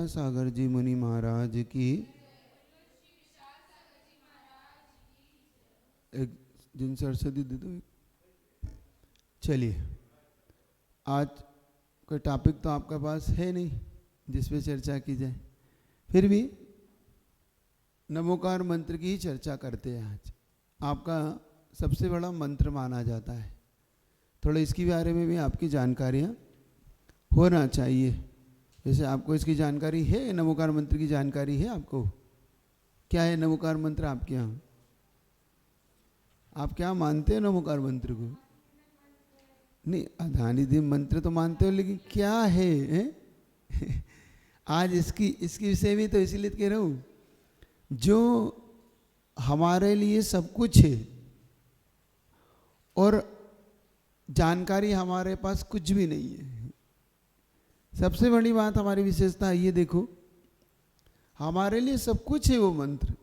सागर जी मुनि महाराज की। एक दिन सरस्वती दे दो। चलिए, आज कोई टॉपिक तो आपके पास है नहीं जिस पे चर्चा की जाए, फिर भी नमोकार मंत्र की ही चर्चा करते हैं। आज आपका सबसे बड़ा मंत्र माना जाता है, थोड़ा इसके बारे में भी आपकी जानकारियाँ होना चाहिए। जैसे आपको इसकी जानकारी है, नमोकार मंत्र की जानकारी है आपको? क्या है नमोकार मंत्र आपके यहाँ? आप क्या मानते हो नमोकार मंत्र को? नहीं, अधानिधि मंत्र तो मानते हो, लेकिन क्या है? आज इसकी विषय में तो इसीलिए कह रहा हूँ, जो हमारे लिए सब कुछ है और जानकारी हमारे पास कुछ भी नहीं है। सबसे बड़ी बात हमारी विशेषता ये देखो, हमारे लिए सब कुछ है वो मंत्र।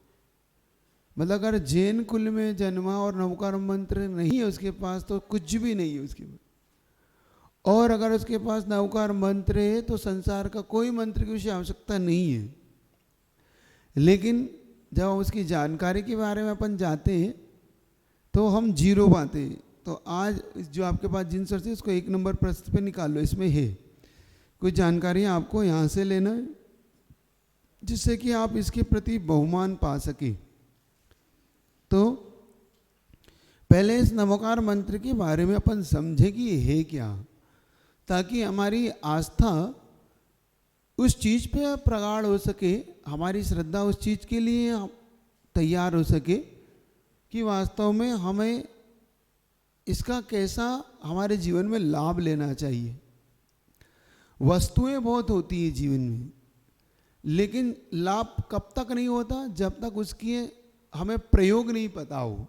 मतलब अगर जैन कुल में जन्मा और नमोकार मंत्र नहीं है उसके पास तो कुछ भी नहीं है उसके पास। और अगर उसके पास नमोकार मंत्र है तो संसार का कोई मंत्र की उसे आवश्यकता नहीं है। लेकिन जब हम उसकी जानकारी के बारे में अपन जाते हैं तो हम जीरो पाते हैं। तो आज जो आपके पास जिन सर से इसको 1 नंबर प्रश्न पे निकाल लो, इसमें है कुछ जानकारी आपको यहाँ से लेना है जिससे कि आप इसके प्रति बहुमान पा सके। तो पहले इस नमोकार मंत्र के बारे में अपन समझे कि ये है क्या, ताकि हमारी आस्था उस चीज़ पे प्रगाढ़ हो सके, हमारी श्रद्धा उस चीज़ के लिए तैयार हो सके कि वास्तव में हमें इसका कैसा हमारे जीवन में लाभ लेना चाहिए। वस्तुएं बहुत होती है जीवन में, लेकिन लाभ कब तक नहीं होता? जब तक उसकी हमें प्रयोग नहीं पता हो।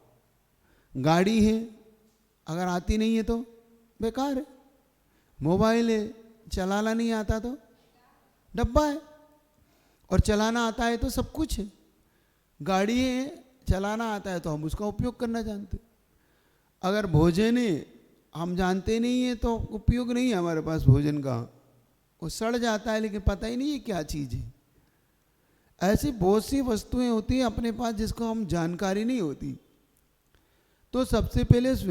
गाड़ी है, अगर आती नहीं है तो बेकार है। मोबाइल है, चलाना नहीं आता तो डब्बा है, और चलाना आता है तो सब कुछ है। गाड़ी है, चलाना आता है तो हम उसका उपयोग करना जानते। अगर भोजन है, हम जानते नहीं है तो उपयोग नहीं है हमारे पास भोजन का, वो सड़ जाता है लेकिन पता ही नहीं है क्या चीज़ है। ऐसी बहुत सी वस्तुएं होती हैं अपने पास जिसको हम जानकारी नहीं होती। तो सबसे पहले उस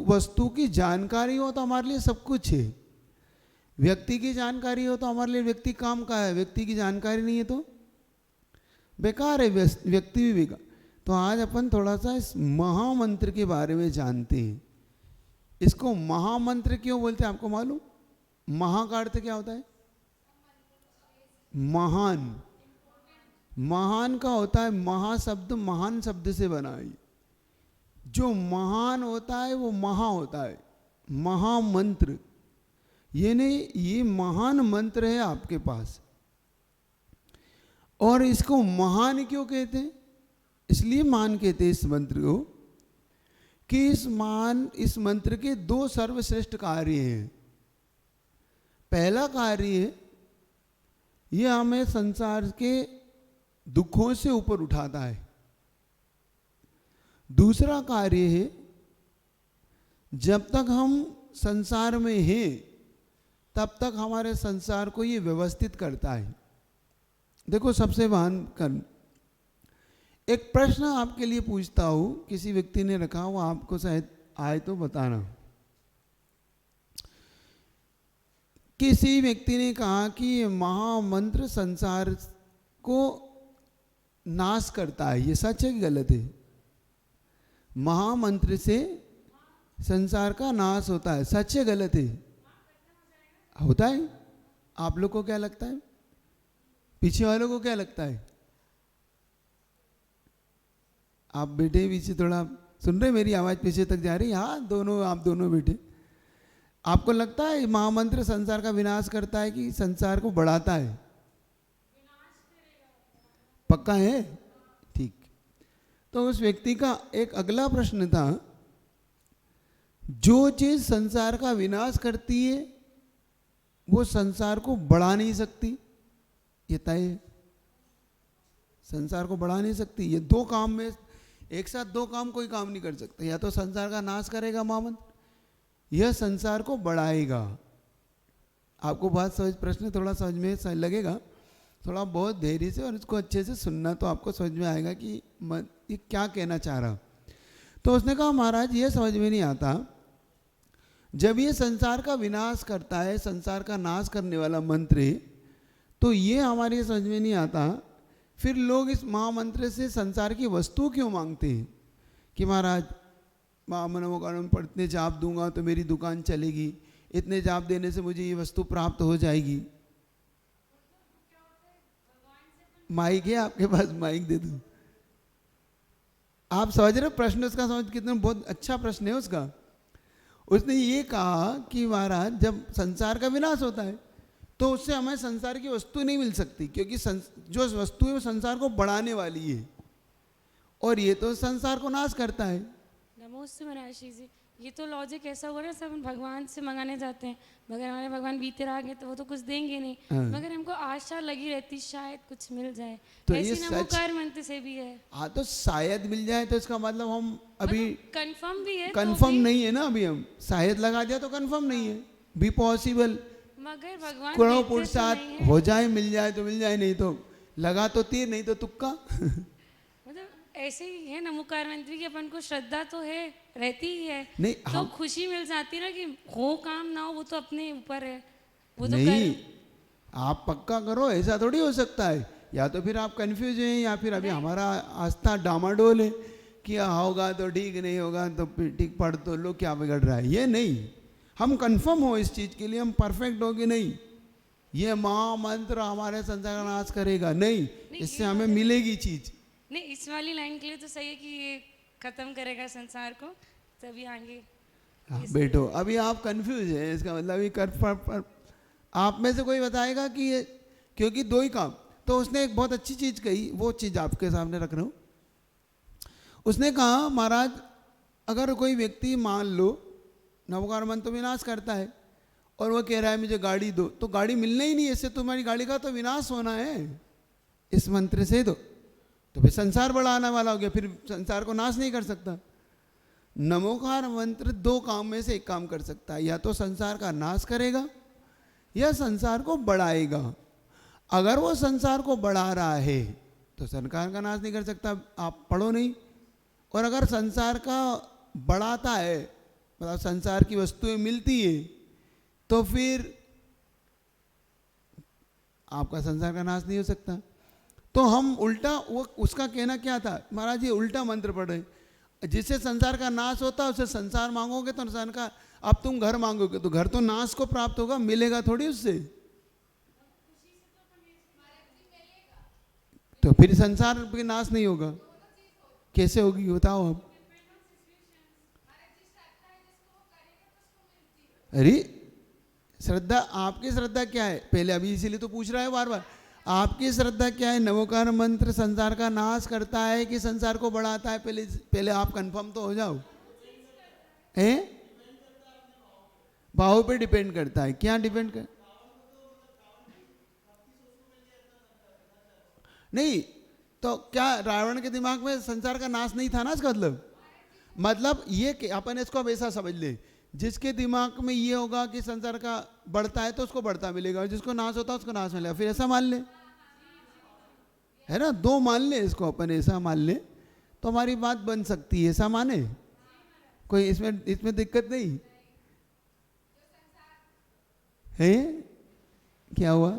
वस्तु की जानकारी हो तो हमारे लिए सब कुछ है। व्यक्ति की जानकारी हो तो हमारे लिए व्यक्ति काम का है, व्यक्ति की जानकारी नहीं है तो बेकार है, व्यक्ति भी बेकार। तो आज अपन थोड़ा सा इस महामंत्र के बारे में जानते हैं। इसको महामंत्र क्यों बोलते हैं आपको मालूम? महा का अर्थ क्या होता है? महान। महान का होता है, महाशब्द महान शब्द से बना है। जो महान होता है वो महा होता है, महामंत्र। ये नहीं, ये महान मंत्र है आपके पास। और इसको महान क्यों कहते हैं? इसलिए महान कहते हैं इस मंत्र को कि इस मंत्र के 2 सर्वश्रेष्ठ कार्य हैं। पहला कार्य है, ये हमें संसार के दुखों से ऊपर उठाता है। दूसरा कार्य है, जब तक हम संसार में हैं तब तक हमारे संसार को ये व्यवस्थित करता है। देखो, सबसे महान कर्म। एक प्रश्न आपके लिए पूछता हूं, किसी व्यक्ति ने रखा हुआ, आपको शायद आए तो बताना। किसी व्यक्ति ने कहा कि ये महामंत्र संसार को नाश करता है, ये सच है कि गलत है? महामंत्र से संसार का नाश होता है, सच है गलत है? होता है। आप लोग को क्या लगता है? पीछे वालों को क्या लगता है? आप बैठे पीछे, थोड़ा सुन रहे, मेरी आवाज पीछे तक जा रही है? हाँ, दोनों, आप दोनों बैठे। आपको लगता है महामंत्र संसार का विनाश करता है कि संसार को बढ़ाता है? पक्का है? ठीक। तो उस व्यक्ति का एक अगला प्रश्न था, जो चीज संसार का विनाश करती है वो संसार को बढ़ा नहीं सकती, ये तय है। संसार को बढ़ा नहीं सकती। ये 2 काम में एक साथ 2 काम कोई काम नहीं कर सकता। या तो संसार का नाश करेगा महामंत्र, यह संसार को बढ़ाएगा। आपको बात समझ, प्रश्न थोड़ा समझ में लगेगा। थोड़ा बहुत धैर्य से और इसको अच्छे से सुनना तो आपको समझ में आएगा कि ये क्या कहना चाह रहा। तो उसने कहा महाराज ये समझ में नहीं आता, जब ये संसार का विनाश करता है, संसार का नाश करने वाला मंत्र है, तो ये हमारे समझ में नहीं आता, फिर लोग इस महामंत्र से संसार की वस्तु क्यों मांगते हैं कि महाराज महामनोकारण पर इतने जाप दूंगा तो मेरी दुकान चलेगी, इतने जाप देने से मुझे ये वस्तु प्राप्त हो जाएगी। माइक है आपके पास, माइक दे दूं। आप समझ रहे प्रश्न उसका, समझ कितना बहुत अच्छा प्रश्न है उसका। उसने ये कहा कि महाराज जब संसार का विनाश होता है तो उससे हमें संसार की वस्तु नहीं मिल सकती, क्योंकि जो वस्तु है वो संसार को बढ़ाने वाली है, और ये तो संसार को नाश करता है। नमस्ते महाराज जी, ये तो लॉजिक ऐसा हुआ ना, सब भगवान से मंगाने जाते हैं, मगर हमारे भगवान बीते रह गए तो वो तो कुछ देंगे नहीं, मगर हमको आशा लगी रहती शायद कुछ मिल जाए, तो ऐसी नमोकार मंत्र से भी है। हाँ तो शायद मिल जाए, तो इसका मतलब हम अभी कंफर्म भी है, कंफर्म नहीं है ना, अभी हम शायद लगा दिया तो कंफर्म नहीं है, भी पॉसिबल, मगर भगवान करोड़ों पुरुषार्थ हो जाए, मिल जाए तो मिल जाए, नहीं तो लगा तो तीर, नहीं तो तुक्का। मतलब ऐसे ही है नमोकार मंत्र की, अपन को श्रद्धा तो है, रहती ही है, नहीं तो खुशी मिल जाती है ना कि हो काम ना हो वो तो अपने ऊपर है, वो तो नहीं आप पक्का करो, ऐसा थोड़ी हो सकता है। या तो फिर आप कंफ्यूज हैं, या फिर अभी हमारा आस्था डामाडोल है कि होगा तो ठीक, नहीं होगा तो ठीक, पढ़ तो लो, क्या बिगड़ रहा है। ये नहीं, हम कंफर्म हो इस चीज के लिए, हम परफेक्ट हो कि नहीं ये महामंत्र हमारे संसार का नाश करेगा, नहीं इससे हमें मिलेगी चीज। नहीं, इस वाली लाइन के लिए तो सही है कि ये खत्म करेगा संसार को, तभी आगे। हाँ बैठो, अभी आप कंफ्यूज हैं, इसका मतलब ये आप में से कोई बताएगा कि ये, क्योंकि दो ही काम। तो उसने एक बहुत अच्छी चीज कही, वो चीज आपके सामने रख रहा हूं। उसने कहा महाराज अगर कोई व्यक्ति मान लो नवकार मंत्र तो विनाश करता है, और वो कह रहा है मुझे गाड़ी दो, तो गाड़ी मिलना ही नहीं, इससे तुम्हारी गाड़ी का तो विनाश होना है इस मंत्र से, तो फिर संसार बड़ा आने वाला हो गया, फिर संसार को नाश नहीं कर सकता। नमोकार मंत्र दो काम में से एक काम कर सकता है, या तो संसार का नाश करेगा या संसार को बढ़ाएगा। अगर वो संसार को बढ़ा रहा है तो संसार का नाश नहीं कर सकता, आप पढ़ो नहीं। और अगर संसार का बढ़ाता है, मतलब संसार की वस्तुएं मिलती है, तो फिर आपका संसार का नाश नहीं हो सकता। तो हम उल्टा, वो उसका कहना क्या था महाराज, ये उल्टा मंत्र पढ़ रहे, जिससे संसार का नाश होता है उससे संसार मांगोगे तो संसार का, अब तुम घर मांगोगे तो घर तो नाश को प्राप्त होगा, मिलेगा थोड़ी उससे, तो फिर संसार के नाश नहीं होगा, कैसे होगी बताओ आप। अरे श्रद्धा, आपकी श्रद्धा क्या है पहले, अभी इसीलिए तो पूछ रहा है बार बार, आपकी श्रद्धा क्या है? नवोकार मंत्र संसार का नाश करता है कि संसार को बढ़ाता है? पहले आप कंफर्म तो हो जाओ। हैं? भाव पे डिपेंड करता है। क्या डिपेंड कर, नहीं तो क्या रावण के दिमाग में संसार का नाश नहीं था ना, इसका मतलब ये कि अपन इसको अब ऐसा समझ ले, जिसके दिमाग में ये होगा कि संसार का बढ़ता है तो उसको बढ़ता मिलेगा, और जिसको नाश होता है उसको नाश मिलेगा, फिर ऐसा मान ले, है ना, दो मान ले इसको अपन, ऐसा मान ले तो हमारी बात बन सकती है, ऐसा माने, कोई इसमें दिक्कत नहीं है। क्या हुआ?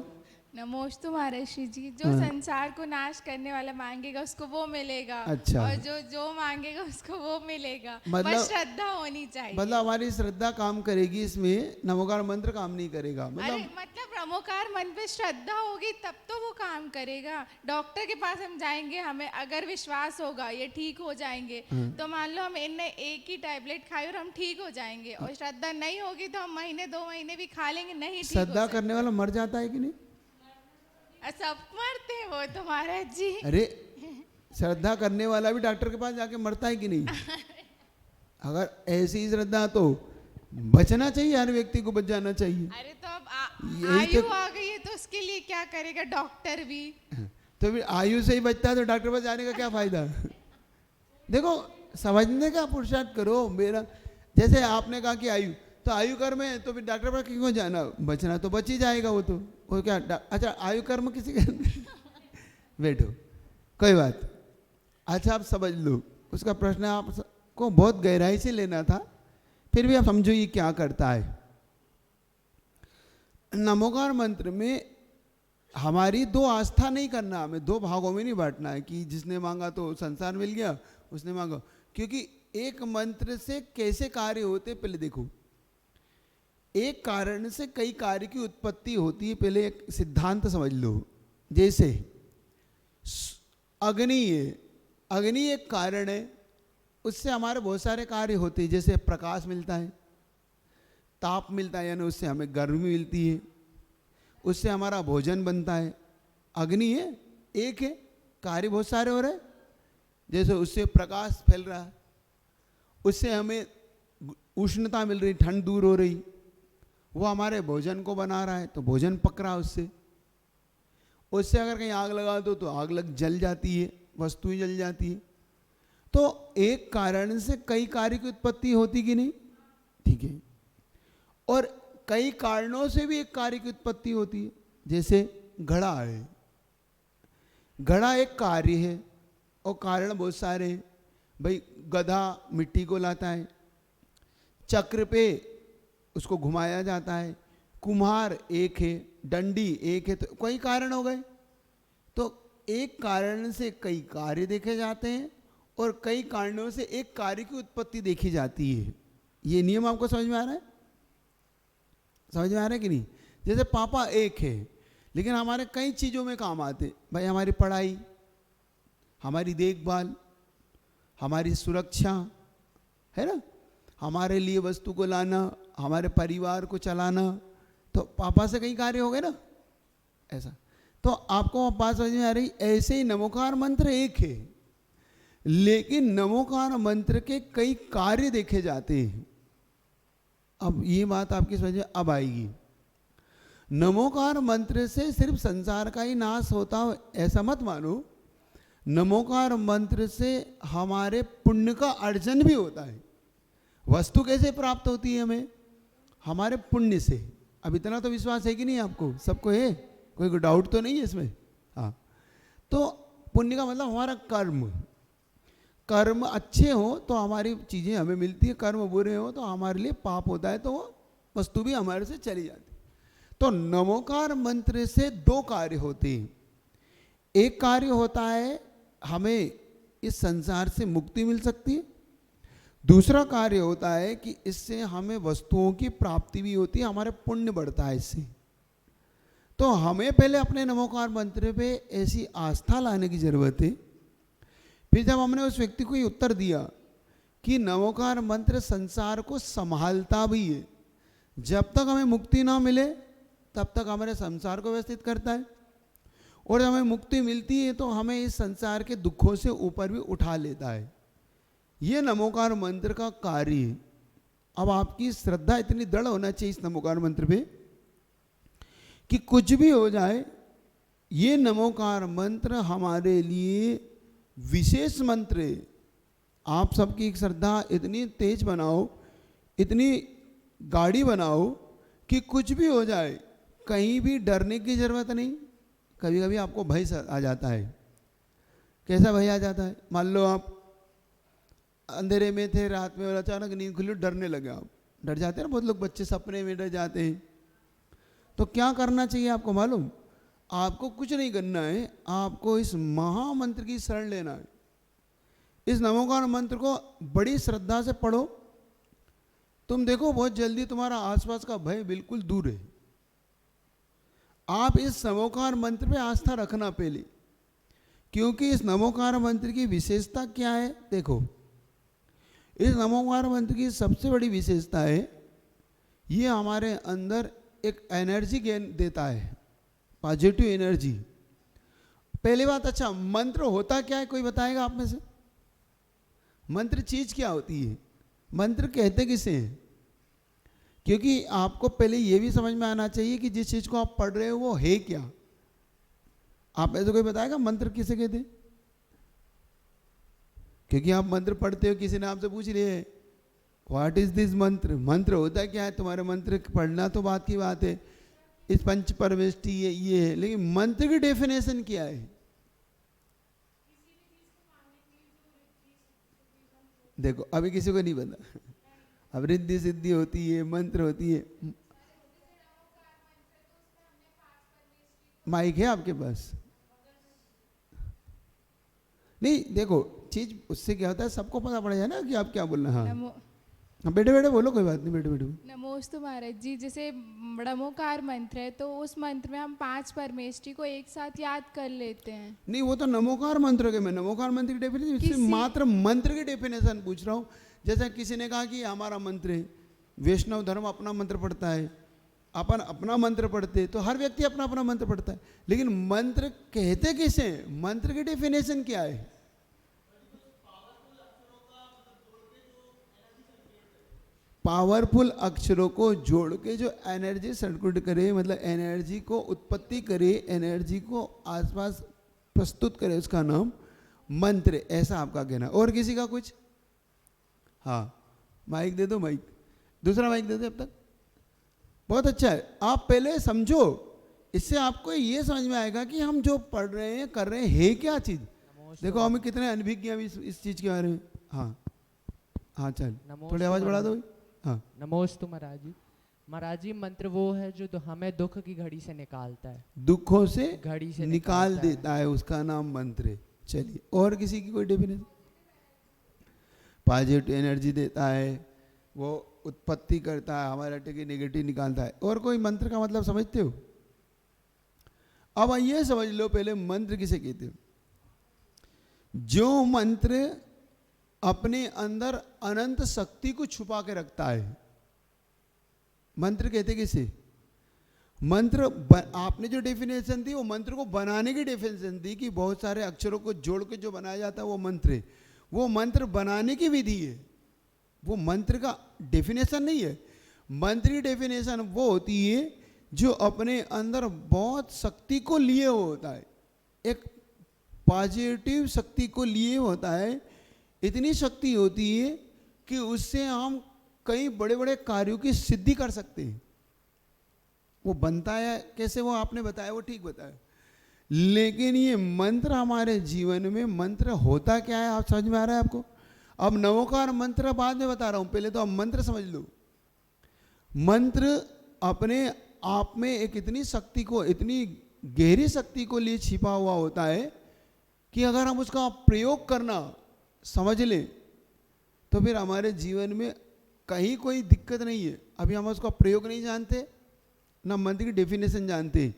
नमोस्तु महर्षि जी, जो संसार को नाश करने वाला मांगेगा उसको वो मिलेगा। अच्छा। और जो मांगेगा उसको वो मिलेगा, मतलब बस श्रद्धा होनी चाहिए। मतलब हमारी श्रद्धा काम करेगी इसमें, नमोकार मंत्र काम नहीं करेगा। मतलब नमोकार मंत्र पे श्रद्धा होगी तब तो वो काम करेगा। डॉक्टर के पास हम जाएंगे, हमें अगर विश्वास होगा ये ठीक हो जाएंगे, तो मान लो हम इनने एक ही टैबलेट खाई और हम ठीक हो जाएंगे, और श्रद्धा नहीं होगी तो हम महीने 2 महीने भी खा लेंगे, नहीं ठीक। श्रद्धा करने वाला मर जाता है कि नहीं? सब मरते हैं वो तो महाराज जी। अरे श्रद्धा करने वाला भी डॉक्टर के पास जाके मरता है कि नहीं? अगर ऐसी श्रद्धा तो बचना चाहिए, हर व्यक्ति को बच जाना चाहिए। अरे तो अब आयु आ गई है तो उसके लिए क्या करेगा डॉक्टर भी? तो फिर आयु से ही बचता है तो डॉक्टर पास जाने का क्या फायदा? देखो समझने का पुरुषार्थ करो। मेरा जैसे आपने कहा कि आयु, तो आयु कर में तो फिर डॉक्टर पास क्यों जाना? बचना तो बच ही जाएगा, वो वो क्या अच्छा आयु कर्म किसी के बैठो, कोई बात। अच्छा आप समझ लो, उसका प्रश्न आपको बहुत गहराई से लेना था, फिर भी आप समझो ये क्या करता है। नमोकार मंत्र में हमारी दो आस्था नहीं करना, हमें दो भागों में नहीं बांटना है कि जिसने मांगा तो संसार मिल गया, उसने मांगा। क्योंकि एक मंत्र से कैसे कार्य होते पहले देखो। एक कारण से कई कार्य की उत्पत्ति होती है, पहले एक सिद्धांत समझ लो। जैसे अग्नि है, अग्नि एक कारण है, उससे हमारे बहुत सारे कार्य होते हैं। जैसे प्रकाश मिलता है, ताप मिलता है, यानी उससे हमें गर्मी मिलती है, उससे हमारा भोजन बनता है। अग्नि है, एक है, कार्य बहुत सारे हो रहे हैं। जैसे उससे प्रकाश फैल रहा है, उससे हमें उष्णता मिल रही, ठंड दूर हो रही, वो हमारे भोजन को बना रहा है तो भोजन पक रहा है उससे। उससे अगर कहीं आग लगा दो तो आग जल जाती है, वस्तुएं जल जाती है। तो एक कारण से कई कार्य की उत्पत्ति होती कि नहीं, ठीक है। और कई कारणों से भी एक कार्य की उत्पत्ति होती है। जैसे घड़ा है, घड़ा एक कार्य है और कारण बहुत सारे हैं। भाई गधा मिट्टी को लाता है, चक्र पे उसको घुमाया जाता है, कुम्हार एक है, डंडी एक है, तो कई कारण हो गए। तो एक कारण से कई कार्य देखे जाते हैं और कई कारणों से एक कार्य की उत्पत्ति देखी जाती है। ये नियम आपको समझ में आ रहा है? समझ में आ रहा है कि नहीं? जैसे पापा एक है लेकिन हमारे कई चीज़ों में काम आते। भाई हमारी पढ़ाई, हमारी देखभाल, हमारी सुरक्षा, है ना, हमारे लिए वस्तु को लाना, हमारे परिवार को चलाना, तो पापा से कई कार्य हो गए ना। ऐसा तो आपको बात समझ में आ रही? ऐसे ही नमोकार मंत्र एक है लेकिन नमोकार मंत्र के कई कार्य देखे जाते हैं। अब ये बात आपकी समझ में अब आएगी। नमोकार मंत्र से सिर्फ संसार का ही नाश होता हो ऐसा मत मानो। नमोकार मंत्र से हमारे पुण्य का अर्जन भी होता है। वस्तु कैसे प्राप्त होती है हमें? हमारे पुण्य से। अब इतना तो विश्वास है कि नहीं आपको? सबको है? कोई डाउट तो नहीं है इसमें? हाँ, तो पुण्य का मतलब हमारा कर्म। कर्म अच्छे हो तो हमारी चीज़ें हमें मिलती है, कर्म बुरे हो तो हमारे लिए पाप होता है, तो वो वस्तु भी हमारे से चली जाती। तो नमोकार मंत्र से दो कार्य होते हैं। एक कार्य होता है हमें इस संसार से मुक्ति मिल सकती है, दूसरा कार्य होता है कि इससे हमें वस्तुओं की प्राप्ति भी होती है, हमारे पुण्य बढ़ता है इससे। तो हमें पहले अपने नमोकार मंत्र पे ऐसी आस्था लाने की जरूरत है। फिर जब हमने उस व्यक्ति को ये उत्तर दिया कि नमोकार मंत्र संसार को संभालता भी है, जब तक हमें मुक्ति ना मिले तब तक हमारे संसार को व्यवस्थित करता है, और जब हमें मुक्ति मिलती है तो हमें इस संसार के दुखों से ऊपर भी उठा लेता है। ये नमोकार मंत्र का कार्य है। अब आपकी श्रद्धा इतनी दृढ़ होना चाहिए इस नमोकार मंत्र पे कि कुछ भी हो जाए, ये नमोकार मंत्र हमारे लिए विशेष मंत्र है। आप सबकी श्रद्धा इतनी तेज बनाओ, इतनी गाढ़ी बनाओ कि कुछ भी हो जाए कहीं भी डरने की जरूरत नहीं। कभी कभी आपको भय आ जाता है। कैसा भय आ जाता है? मान लो आप अंधेरे में थे, रात में, और अचानक नींद खुली, डरने लगे। आप डर जाते हैं ना, बहुत लोग बच्चे सपने में डर जाते हैं। तो क्या करना चाहिए आपको मालूम? आपको कुछ नहीं करना है, आपको इस महामंत्र की शरण लेना है। इस नमोकार मंत्र को बड़ी श्रद्धा से पढ़ो, तुम देखो बहुत जल्दी तुम्हारा आसपास का भय बिल्कुल दूर है। आप इस नमोकार मंत्र पे आस्था रखना पहले, क्योंकि इस नमोकार मंत्र की विशेषता क्या है? देखो, इस नमोकार मंत्र की सबसे बड़ी विशेषता है ये हमारे अंदर एक एनर्जी देता है, पॉजिटिव एनर्जी। पहली बात, अच्छा मंत्र होता क्या है? कोई बताएगा आप में से? मंत्र चीज क्या होती है? मंत्र कहते किसे हैं? क्योंकि आपको पहले ये भी समझ में आना चाहिए कि जिस चीज को आप पढ़ रहे हो वो है क्या। आप ऐसे कोई बताएगा मंत्र किसे कहते हैं? क्योंकि आप मंत्र पढ़ते हो, किसी ने आपसे पूछ लिया है व्हाट इज दिस मंत्र, मंत्र होता क्या है? तुम्हारे मंत्र पढ़ना तो बात की बात है, इस पंच परमेष्टि ये है, लेकिन मंत्र की डेफिनेशन क्या है? देखो अभी किसी को नहीं पता। अब रिद्धि सिद्धि होती है, मंत्र होती है। माइक है आपके पास? नहीं देखो, चीज उससे क्या होता है, सबको पता पड़ जाए ना कि आप क्या बोलना। हाँ हाँ, बैठे बैठे बोलो, कोई बात नहीं, बैठे बैठे। नमोस्तु महाराज जी। जैसे ब्रह्मोकार मंत्र है तो उस मंत्र में हम 5 परमेष्टि को एक साथ याद कर लेते हैं। नहीं वो तो नमोकार मंत्र के, मैं नमोकार मंत्र की डेफिनेशन, मात्र मंत्र की डेफिनेशन पूछ रहा हूँ। जैसा किसी ने कहा कि हमारा मंत्र है, वैष्णव धर्म अपना मंत्र पढ़ता है, अपन अपना मंत्र पढ़ते, तो हर व्यक्ति अपना अपना मंत्र पढ़ता है, लेकिन मंत्र कहते किसे? मंत्र की डेफिनेशन क्या है? पावरफुल अक्षरों को जोड़ के जो एनर्जी सर्कुलेट करे, मतलब एनर्जी को उत्पत्ति करे, एनर्जी को आसपास प्रस्तुत करे, उसका नाम मंत्र, ऐसा आपका कहना। और किसी का कुछ? हाँ माइक दे दो, माइक दूसरा माइक दे दो अब तक। बहुत अच्छा है, आप पहले समझो, इससे आपको ये समझ में आएगा कि हम जो पढ़ रहे हैं कर रहे हैं क्या चीज। देखो हमें कितने अनभिज्ञ हैं इस चीज के बारे में। हाँ हाँ चल थोड़ी आवाज बढ़ा दो। हाँ नमोस्तु महाराज जी। महाराज जी मंत्र वो है जो हमें दुख की घड़ी से निकालता है, दुखों से घड़ी से निकाल देता है, उसका नाम मंत्र है। चलिए और किसी की कोई डेफिनेशन? पॉजिटिव एनर्जी देता है, वो उत्पत्ति करता है, हमारे अटके नेगेटिव निकालता है। और कोई मंत्र का मतलब समझते हो? अब ये समझ लो पहले मंत्र किसे कहते हो। जो मंत्र अपने अंदर अनंत शक्ति को छुपा के रखता है, मंत्र कहते किसे? मंत्र आपने जो डेफिनेशन दी वो मंत्र को बनाने की डेफिनेशन दी कि बहुत सारे अक्षरों को जोड़ के जो बनाया जाता है वो मंत्र है। वो मंत्र बनाने की विधि है, वो मंत्र का डेफिनेशन नहीं है। मंत्र की डेफिनेशन वो होती है जो अपने अंदर बहुत शक्ति को लिए होता है, एक पॉजिटिव शक्ति को लिए होता है। इतनी शक्ति होती है कि उससे हम कई बड़े बड़े कार्यों की सिद्धि कर सकते हैं। वो बनता है कैसे, वो आपने बताया, वो ठीक बताया। लेकिन ये मंत्र हमारे जीवन में, मंत्र होता क्या है आप समझ में आ रहा है आपको? अब नवोकार मंत्र बाद में बता रहा हूं, पहले तो आप मंत्र समझ लो। मंत्र अपने आप में एक इतनी शक्ति को, इतनी गहरी शक्ति को लिए छिपा हुआ होता है कि अगर हम उसका प्रयोग करना समझ लें तो फिर हमारे जीवन में कहीं कोई दिक्कत नहीं है। अभी हम उसका प्रयोग नहीं जानते, ना मंत्र की डेफिनेशन जानते।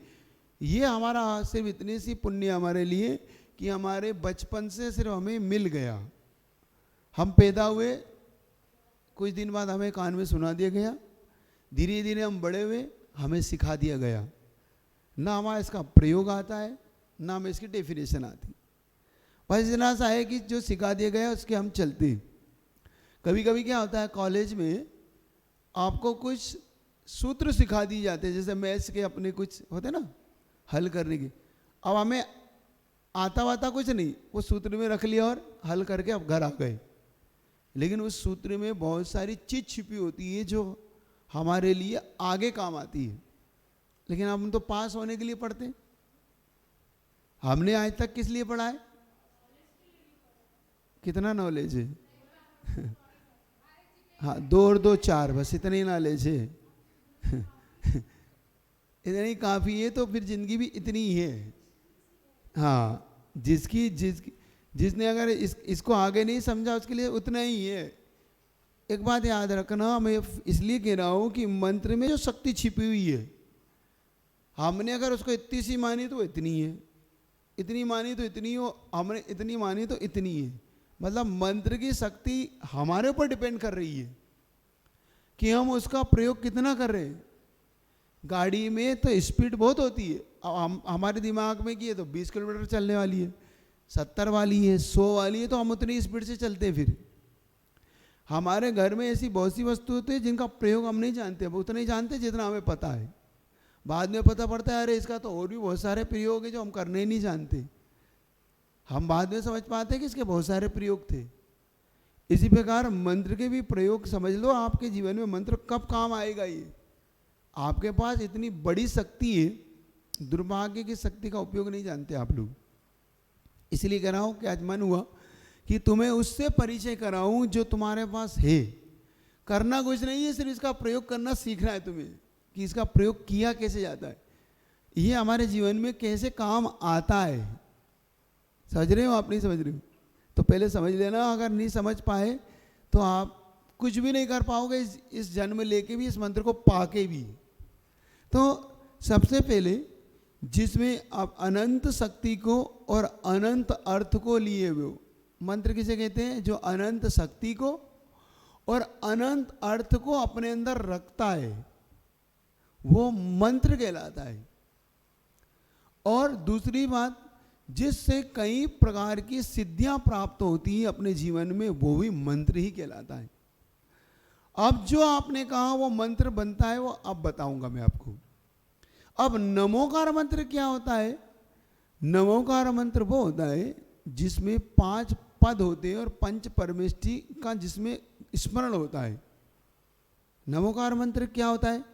ये हमारा सिर्फ इतनी सी पुण्य हमारे लिए कि हमारे बचपन से सिर्फ हमें मिल गया। हम पैदा हुए, कुछ दिन बाद हमें कान में सुना दिया गया, धीरे धीरे हम बड़े हुए, हमें सिखा दिया गया। ना हमारा इसका प्रयोग आता है, ना हमें इसकी डेफिनेशन आती। बस इतना सा है कि जो सिखा दिया गया उसके हम चलते। कभी कभी क्या होता है, कॉलेज में आपको कुछ सूत्र सिखा दिए जाते हैं, जैसे मैथ्स के अपने कुछ होते ना हल करने के। अब हमें आता वाता कुछ नहीं, वो सूत्र में रख लिया और हल करके अब घर आ गए। लेकिन उस सूत्र में बहुत सारी चीज छिपी होती है जो हमारे लिए आगे काम आती है। लेकिन हम तो पास होने के लिए पढ़ते हैं। हमने आज तक किस लिए पढ़ा है? कितना नॉलेज है? हाँ 2 और 2 4, बस इतनी नॉलेज है। इतना ही काफ़ी है, तो फिर जिंदगी भी इतनी ही है। हाँ जिसने अगर इसको आगे नहीं समझा उसके लिए उतना ही है। एक बात याद रखना, मैं इसलिए कह रहा हूँ कि मंत्र में जो शक्ति छिपी हुई है, हमने अगर उसको इतनी सी मानी तो इतनी है, इतनी मानी तो इतनी हो, हमने इतनी मानी तो इतनी है। मतलब मंत्र की शक्ति हमारे ऊपर डिपेंड कर रही है कि हम उसका प्रयोग कितना कर रहे हैं। गाड़ी में तो स्पीड बहुत होती है, अब हमारे दिमाग में कि ये तो 20 किलोमीटर चलने वाली है, 70 वाली है, 100 वाली है, तो हम उतनी स्पीड से चलते हैं। फिर हमारे घर में ऐसी बहुत सी वस्तु होती है जिनका प्रयोग हम नहीं जानते, अब उतना ही जानते जितना हमें पता है। बाद में पता पड़ता है अरे इसका तो और भी बहुत सारे प्रयोग है जो हम करने ही नहीं जानते। हम बाद में समझ पाते हैं कि इसके बहुत सारे प्रयोग थे। इसी प्रकार मंत्र के भी प्रयोग समझ लो, आपके जीवन में मंत्र कब काम आएगा ये आपके पास इतनी बड़ी शक्ति है, दुर्भाग्य की शक्ति का उपयोग नहीं जानते आप लोग। इसलिए कह रहा हूं कि आज मन हुआ कि तुम्हें उससे परिचय कराऊं जो तुम्हारे पास है। करना कुछ नहीं है, सिर्फ इसका प्रयोग करना सीखना है तुम्हें, कि इसका प्रयोग किया कैसे जाता है, ये हमारे जीवन में कैसे काम आता है। समझ रहे हो आप, नहीं समझ रहे हो? तो पहले समझ लेना, अगर नहीं समझ पाए तो आप कुछ भी नहीं कर पाओगे इस जन्म लेके भी, इस मंत्र को पाके भी। तो सबसे पहले जिसमें आप अनंत शक्ति को और अनंत अर्थ को लिए हुए हो, मंत्र किसे कहते हैं? जो अनंत शक्ति को और अनंत अर्थ को अपने अंदर रखता है, वो मंत्र कहलाता है। और दूसरी बात, जिससे कई प्रकार की सिद्धियां प्राप्त होती है अपने जीवन में, वो भी मंत्र ही कहलाता है। अब जो आपने कहा वो मंत्र बनता है, वो अब बताऊंगा मैं आपको। अब नमोकार मंत्र क्या होता है? नमोकार मंत्र वो होता है जिसमें 5 पद होते हैं और पंच परमेष्टि का जिसमें स्मरण होता है। नमोकार मंत्र क्या होता है?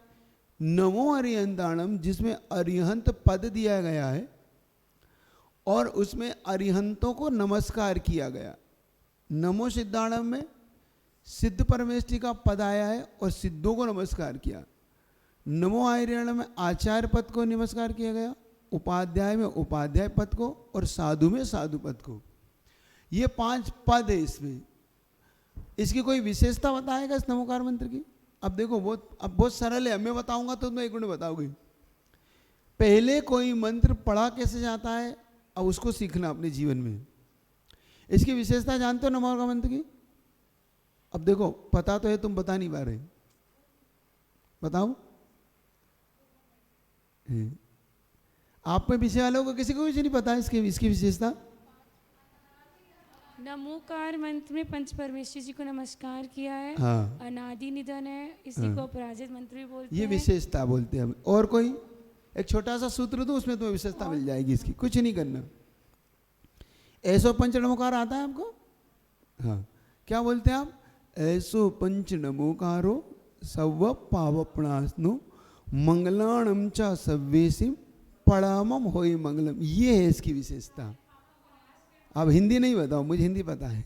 नमो अरिहंताणम, जिसमें अरिहंत पद दिया गया है और उसमें अरिहंतों को नमस्कार किया गया। नमो सिद्धाणम में सिद्ध परमेष्टि का पद आया है और सिद्धों को नमस्कार किया। नमो आर्यण में आचार्य पद को नमस्कार किया गया, उपाध्याय में उपाध्याय पद को और साधु में साधु पद को। ये 5 पद है इसमें। इसकी कोई विशेषता बताएगा इस नमोकार मंत्र की? अब देखो बहुत सरल है, मैं बताऊंगा तो तुम 1 मिनट बताओगे। पहले कोई मंत्र पढ़ा कैसे जाता है, अब उसको सीखना अपने जीवन में। इसकी विशेषता जानते हो नमोकार मंत्र की? अब देखो पता तो है, तुम बता नहीं पा रहे, बताओ। आप में पीछे वालों को किसी को कुछ नहीं पता इसकी विशेषता? नमोकार मंत्र में पंच परमेश्वर जी को नमस्कार किया है। हाँ। अनादि निधन है, इसी को अपराजित मंत्र भी बोलते ये हैं। विशेषता बोलते हैं हम। और कोई एक छोटा सा सूत्र दो, उसमें तुम्हें विशेषता मिल जाएगी इसकी। कुछ नहीं करना। ऐसो पंच नमोकार आता है आपको? हाँ। क्या बोलते हैं आप? ऐसो पंच नमोकारो सव पावपणास्नु मंगलाणम च सव्येसिम पड़ामम होई मंगलम। ये है इसकी विशेषता। अब हिंदी नहीं बताओ, मुझे हिंदी पता है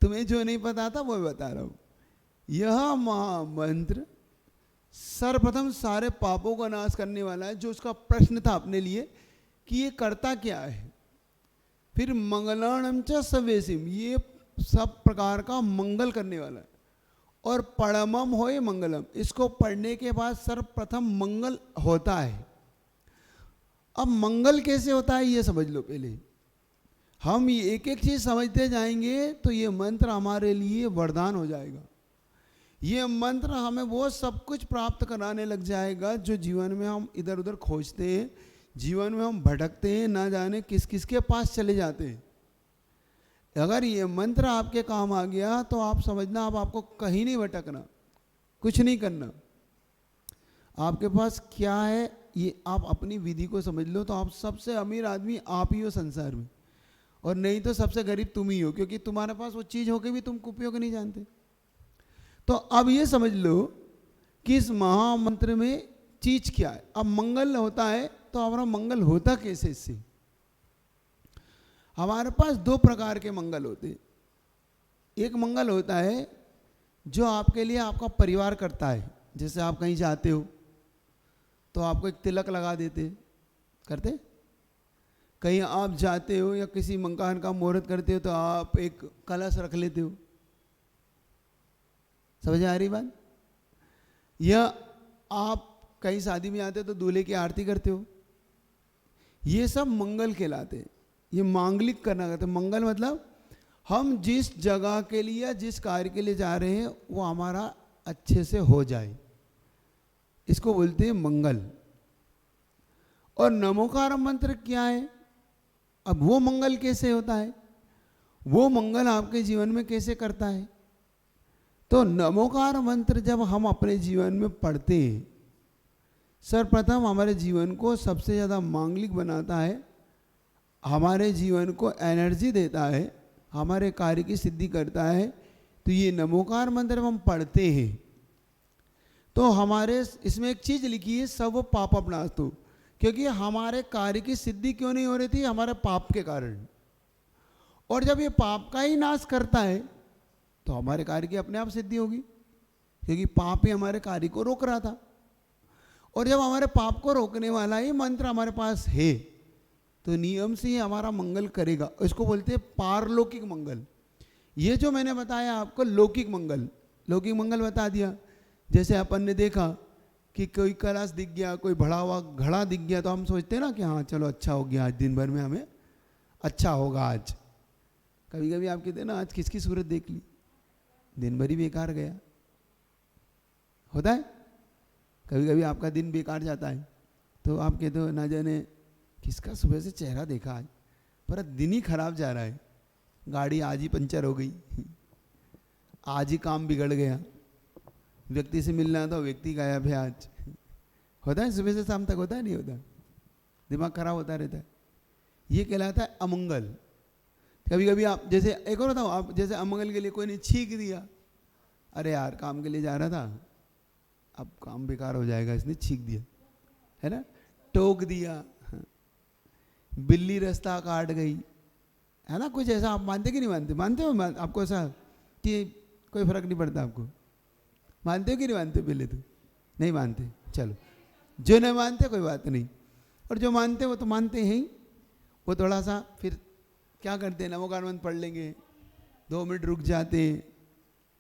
तुम्हें जो नहीं पता था वो बता रहा हूं। यह महामंत्र सर्वप्रथम सारे पापों का नाश करने वाला है। जो उसका प्रश्न था अपने लिए कि ये करता क्या है। फिर मंगलाणम च सव्येसिम, ये सब प्रकार का मंगल करने वाला है। और परमम होए मंगलम, इसको पढ़ने के बाद सर्वप्रथम मंगल होता है। अब मंगल कैसे होता है ये समझ लो पहले। हम ये एक एक चीज समझते जाएंगे तो ये मंत्र हमारे लिए वरदान हो जाएगा। ये मंत्र हमें वो सब कुछ प्राप्त कराने लग जाएगा जो जीवन में हम इधर उधर खोजते हैं, जीवन में हम भटकते हैं, ना जाने किस किस के पास चले जाते हैं। अगर ये मंत्र आपके काम आ गया तो आप समझना, अब आपको कहीं नहीं भटकना, कुछ नहीं करना। आपके पास क्या है ये आप अपनी विधि को समझ लो तो आप सबसे अमीर आदमी आप ही हो संसार में, और नहीं तो सबसे गरीब तुम ही हो, क्योंकि तुम्हारे पास वो चीज होके भी तुम उपयोग नहीं जानते। तो अब ये समझ लो कि इस महामंत्र में चीज क्या है। अब मंगल होता है तो हमारा मंगल होता कैसे? इससे हमारे पास 2 प्रकार के मंगल होते। एक मंगल होता है जो आपके लिए आपका परिवार करता है। जैसे आप कहीं जाते हो तो आपको एक तिलक लगा देते, करते। कहीं आप जाते हो या किसी मकान का मुहूर्त करते हो तो आप एक कलश रख लेते हो। समझ आ रही बात? या आप कहीं शादी में आते हो तो दूल्हे की आरती करते हो। ये सब मंगल कहलाते हैं। ये मांगलिक करना कहते हैं। मंगल मतलब हम जिस जगह के लिए या जिस कार्य के लिए जा रहे हैं वो हमारा अच्छे से हो जाए, इसको बोलते हैं मंगल। और नमोकार मंत्र क्या है? अब वो मंगल कैसे होता है, वो मंगल आपके जीवन में कैसे करता है? तो नमोकार मंत्र जब हम अपने जीवन में पढ़ते हैं, सर्वप्रथम हमारे जीवन को सबसे ज़्यादा मांगलिक बनाता है, हमारे जीवन को एनर्जी देता है, हमारे कार्य की सिद्धि करता है। तो ये नमोकार मंत्र हम पढ़ते हैं तो हमारे इसमें एक चीज लिखी है, सब पापनास्तु, क्योंकि हमारे कार्य की सिद्धि क्यों नहीं हो रही थी? हमारे पाप के कारण। और जब ये पाप का ही नाश करता है तो हमारे कार्य की अपने आप सिद्धि होगी, क्योंकि पाप ही हमारे कार्य को रोक रहा था। और जब हमारे पाप को रोकने वाला ही मंत्र हमारे पास है तो नियम से ही हमारा मंगल करेगा। इसको बोलते हैं पारलौकिक मंगल। ये जो मैंने बताया आपको लौकिक मंगल, लौकिक मंगल बता दिया। जैसे अपन ने देखा कि कोई कलश दिख गया, कोई भरा हुआ घड़ा दिख गया, तो हम सोचते हैं ना कि हाँ चलो अच्छा हो गया, आज दिन भर में हमें अच्छा होगा आज। कभी कभी आप कहते हैं ना आज किसकी सूरत देख ली, दिन भर ही बेकार गया। होता है कभी कभी आपका दिन बेकार जाता है तो आप कहते हो ना जाने किसका सुबह से चेहरा देखा आज, पर दिन ही खराब जा रहा है, गाड़ी आज ही पंचर हो गई, आज ही काम बिगड़ गया, व्यक्ति से मिलना था व्यक्ति गायब है आज। होता है सुबह से शाम तक, होता है नहीं होता, दिमाग खराब होता रहता है। ये कहलाता है अमंगल। कभी कभी आप जैसे एक और बताओ, आप जैसे अमंगल के लिए कोई ने छींक दिया, अरे यार काम के लिए जा रहा था, अब काम बेकार हो जाएगा, इसने छींक दिया, है ना, टोक दिया, बिल्ली रास्ता काट गई, है ना, कुछ ऐसा। आप मानते कि नहीं मानते? मानते हो? आपको ऐसा कि कोई फर्क नहीं पड़ता आपको? मानते हो कि नहीं मानते? पहले तो नहीं मानते, चलो जो नहीं मानते कोई बात नहीं, और जो मानते वो तो मानते हैं ही। वो थोड़ा सा फिर क्या करते हैं, नमो मंत्र पढ़ लेंगे, 2 मिनट रुक जाते हैं,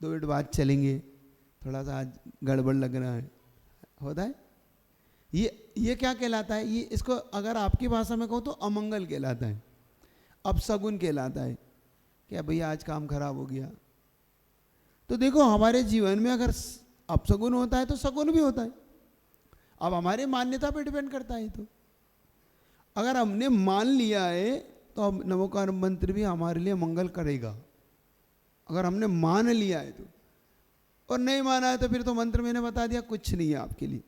2 मिनट बाद चलेंगे, थोड़ा सा आज गड़बड़ लग रहा है, होता है। ये क्या कहलाता है? ये इसको अगर आपकी भाषा में कहूँ तो अमंगल कहलाता है, अपशगुन कहलाता है, क्या भैया आज काम खराब हो गया। तो देखो हमारे जीवन में अगर अपशगुन होता है तो शगुन भी होता है। अब हमारे मान्यता पे डिपेंड करता है। तो अगर हमने मान लिया है तो अब नमोकार मंत्र भी हमारे लिए मंगल करेगा, अगर हमने मान लिया है तो। और नहीं माना है तो फिर तो मंत्र मैंने बता दिया कुछ नहीं है आपके लिए।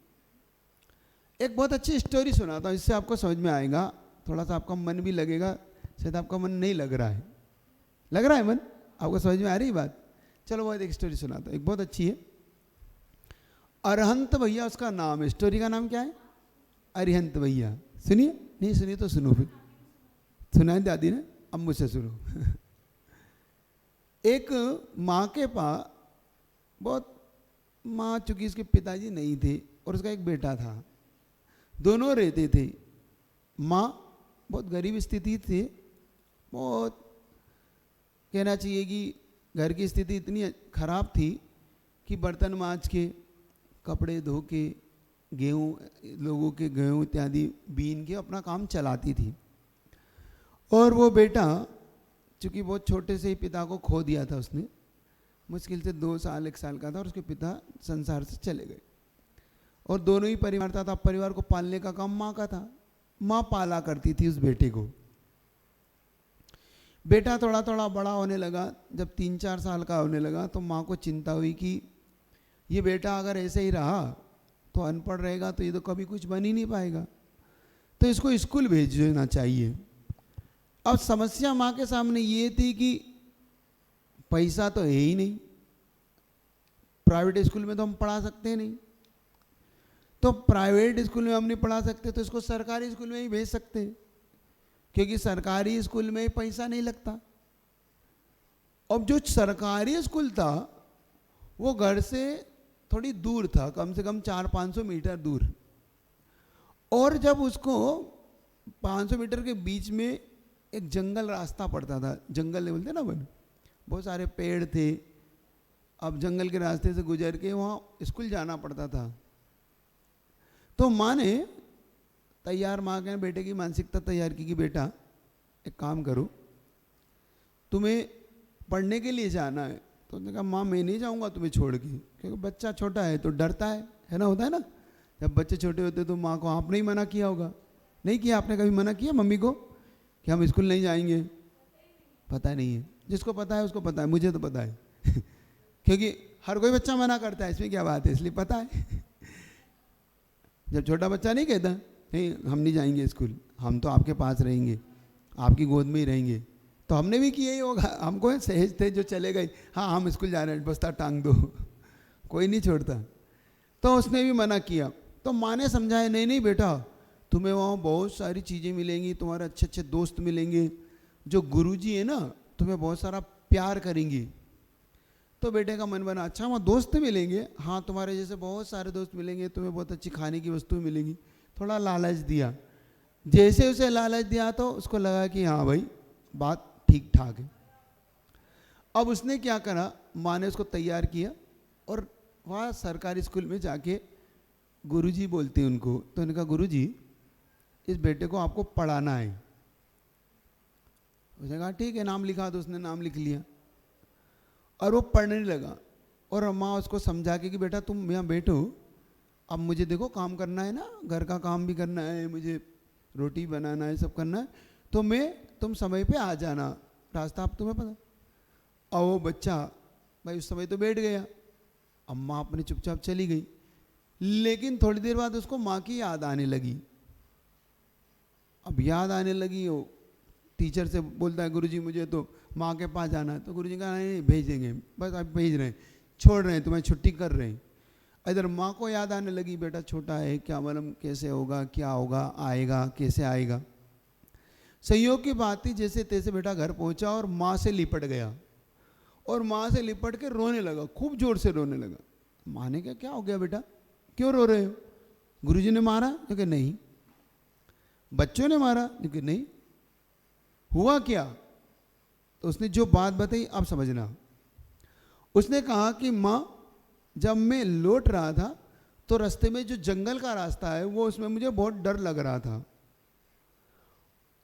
एक बहुत अच्छी स्टोरी सुनाता हूँ, इससे आपको समझ में आएगा, थोड़ा सा आपका मन भी लगेगा। शायद आपका मन नहीं लग रहा है, लग रहा है मन? आपको समझ में आ रही बात? चलो बहुत एक स्टोरी सुनाता हूँ, एक बहुत अच्छी है। अरहंत भैया उसका नाम है। स्टोरी का नाम क्या है? अरिहंत भैया। सुनिए, नहीं सुनिए तो सुनो, फिर सुनाए दादी ने, अब मुझसे सुनो। एक माँ के पास बहुत, माँ चूंकि उसके पिताजी नहीं थे और उसका एक बेटा था, दोनों रहते थे। माँ बहुत गरीब स्थिति थी, बहुत कहना चाहिए कि घर की स्थिति इतनी खराब थी कि बर्तन मांज के, कपड़े धो के, गेहूँ, लोगों के गेहूँ इत्यादि बीन के अपना काम चलाती थी। और वो बेटा चूँकि बहुत छोटे से ही पिता को खो दिया था उसने, मुश्किल से 2 साल 1 साल का था और उसके पिता संसार से चले गए। और दोनों ही परिवार था, परिवार को पालने का काम माँ का था। माँ पाला करती थी उस बेटे को। बेटा थोड़ा थोड़ा बड़ा होने लगा, जब 3-4 साल का होने लगा तो माँ को चिंता हुई कि ये बेटा अगर ऐसे ही रहा तो अनपढ़ रहेगा तो ये तो कभी कुछ बन ही नहीं पाएगा, तो इसको स्कूल भेज देना चाहिए। अब समस्या माँ के सामने ये थी कि पैसा तो है ही नहीं, प्राइवेट स्कूल में तो हम पढ़ा सकते नहीं, तो प्राइवेट स्कूल में हम नहीं पढ़ा सकते तो इसको सरकारी स्कूल में ही भेज सकते, क्योंकि सरकारी स्कूल में पैसा नहीं लगता। अब जो सरकारी स्कूल था वो घर से थोड़ी दूर था, कम से कम 400-500 मीटर दूर। और जब उसको 500 मीटर के बीच में एक जंगल रास्ता पड़ता था, जंगल नहीं बोलते ना बन, बहुत सारे पेड़ थे। अब जंगल के रास्ते से गुजर के वहाँ स्कूल जाना पड़ता था। तो माँ ने तैयार, माँ के बेटे की मानसिकता तैयार की कि बेटा एक काम करो, तुम्हें पढ़ने के लिए जाना है। तो उसने कहा माँ मैं नहीं जाऊँगा तुम्हें छोड़ के, क्योंकि बच्चा छोटा है तो डरता है ना, होता है ना, जब बच्चे छोटे होते तो माँ को आपने ही मना किया होगा, नहीं किया आपने? कभी मना किया मम्मी को कि हम स्कूल नहीं जाएंगे? पता नहीं है, जिसको पता है उसको पता है, मुझे तो पता है। क्योंकि हर कोई बच्चा मना करता है, इसमें क्या बात है, इसलिए पता है। जब छोटा बच्चा नहीं कहता नहीं हम नहीं जाएंगे स्कूल, हम तो आपके पास रहेंगे, आपकी गोद में ही रहेंगे, तो हमने भी किया ही होगा। हमको सहज थे जो चले गए, हाँ हम स्कूल जा रहे हैं, बस्ता टांग दो, कोई नहीं छोड़ता। तो उसने भी मना किया। तो माँ ने समझाया, नहीं नहीं बेटा, तुम्हें वहाँ बहुत सारी चीज़ें मिलेंगी, तुम्हारे अच्छे अच्छे दोस्त मिलेंगे, जो गुरुजी है ना तुम्हें बहुत सारा प्यार करेंगे। तो बेटे का मन बना, अच्छा वहाँ दोस्त मिलेंगे, हाँ तुम्हारे जैसे बहुत सारे दोस्त मिलेंगे, तुम्हें बहुत अच्छी खाने की वस्तुएं मिलेंगी। थोड़ा लालच दिया। जैसे उसे लालच दिया तो उसको लगा कि हाँ भाई बात ठीक ठाक है। अब उसने क्या करा, माँ ने उसको तैयार किया और वहाँ सरकारी स्कूल में जाके गुरुजी बोलते हैं उनको, तो उन्होंने कहा गुरुजी इस बेटे को आपको पढ़ाना है। उसने कहा ठीक है, नाम लिखा। तो उसने नाम लिख लिया और वो पढ़ने लगा। और माँ उसको समझा के कि बेटा तुम यहाँ बैठो, अब मुझे देखो काम करना है ना, घर का काम भी करना है, मुझे रोटी बनाना है, सब करना है, तो तुम समय पे आ जाना, रास्ता अब तुम्हें पता। और वो बच्चा भाई उस समय तो बैठ गया। अब माँ अपने चुपचाप चली गई। लेकिन थोड़ी देर बाद उसको माँ की याद आने लगी। अब याद आने लगी, वो टीचर से बोलता है गुरुजी मुझे तो माँ के पास जाना है। तो गुरुजी कहा नहीं भेजेंगे, बस आप भेज रहे हैं, छोड़ रहे हैं, तुम्हें छुट्टी कर रहे हैं। इधर माँ को याद आने लगी, बेटा छोटा है, क्या मालूम कैसे होगा, क्या होगा, आएगा कैसे आएगा। संयोग की बात थी, जैसे तैसे बेटा घर पहुंचा और माँ से लिपट गया। और माँ से लिपट के रोने लगा, खूब जोर से रोने लगा। माँ ने कहा क्या हो गया बेटा, क्यों रो रहे हो? गुरुजी ने मारा? क्योंकि नहीं। बच्चों ने मारा? क्योंकि नहीं। हुआ क्या? तो उसने जो बात बताई अब समझना। उसने कहा कि माँ जब मैं लौट रहा था तो रास्ते में जो जंगल का रास्ता है वो, उसमें मुझे बहुत डर लग रहा था